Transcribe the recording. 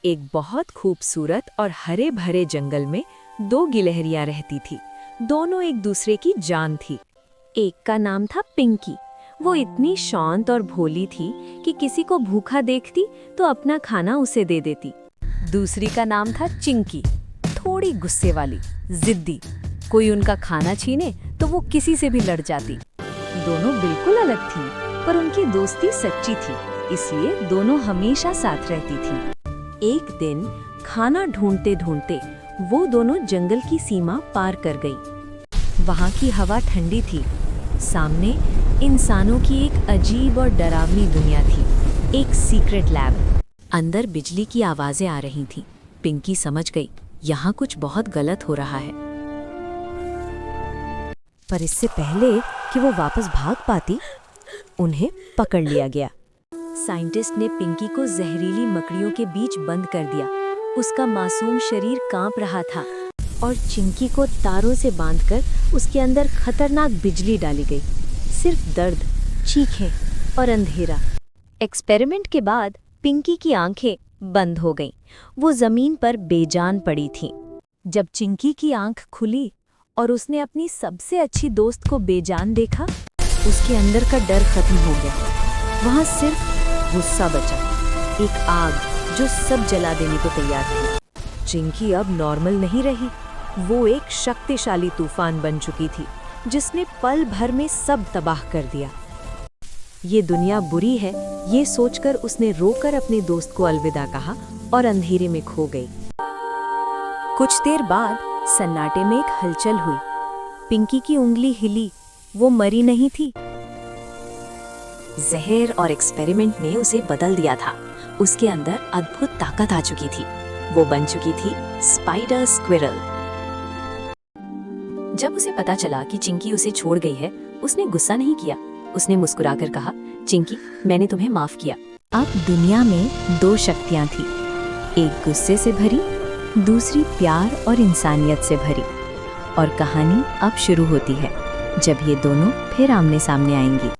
एक बहुत खूबसूरत और हरे भरे जंगल में दो गिलहरियां रहती थी। दोनों एक दूसरे की जान थी। एक का नाम था पिंकी। वो इतनी शांत और भोली थी कि किसी को भूखा देखती तो अपना खाना उसे दे देती। दूसरी का नाम था चिंकी, थोड़ी गुस्से वाली, जिद्दी। कोई उनका खाना छीने तो वो किसी से भी लड़ जाती। दोनों बिल्कुल अलग थी, पर उनकी दोस्ती सच्ची थी, इसलिए दोनों हमेशा साथ रहती थी। एक दिन खाना ढूंढते ढूंढते वो दोनों जंगल की सीमा पार कर गई। वहाँ की हवा ठंडी थी। सामने इंसानों की एक अजीब और डरावनी दुनिया थी, एक सीक्रेट लैब। अंदर बिजली की आवाजें आ रही थीं। पिंकी समझ गई, यहाँ कुछ बहुत गलत हो रहा है। पर इससे पहले कि वो वापस भाग पाती, उन्हें पकड़ लिया गया। साइंटिस्ट ने पिंकी को जहरीली मकड़ियों के बीच बंद कर दिया। उसका मासूम शरीर कांप रहा था और चिंकी को तारों से बांधकर उसके अंदर खतरनाक बिजली डाली गई। सिर्फ दर्द, चीखें और अंधेरा। एक्सपेरिमेंट के बाद पिंकी की आंखें बंद हो गईं। वो जमीन पर बेजान पड़ी थी। जब चिंकी की आंख खुली और उसने अपनी सबसे अच्छी दोस्त को बेजान देखा, उसके अंदर का डर खत्म हो गया। वहां सिर्फ गुस्सा बचा, एक आग जो सब जला देने को तैयार थी। चिंकी अब नॉर्मल नहीं रही। वो एक शक्तिशाली तूफान बन चुकी थी, जिसने पल भर में सब तबाह कर दिया। ये दुनिया बुरी है, ये सोचकर उसने रोकर अपने दोस्त को अलविदा कहा और अंधेरे में खो गई। कुछ देर बाद सन्नाटे में एक हलचल हुई। पिंकी की उंगली हिली। वो मरी नहीं थी। जहर और एक्सपेरिमेंट ने उसे बदल दिया था। उसके अंदर अद्भुत ताकत आ चुकी थी। वो बन चुकी थी स्पाइडर स्क्विरल। जब उसे पता चला कि चिंकी उसे छोड़ गई है, उसने गुस्सा नहीं किया। उसने मुस्कुराकर कहा, चिंकी, मैंने तुम्हें माफ किया। अब दुनिया में दो शक्तियां थी, एक गुस्से से भरी, दूसरी प्यार और इंसानियत से भरी। और कहानी अब शुरू होती है, जब ये दोनों फिर आमने सामने आएंगी।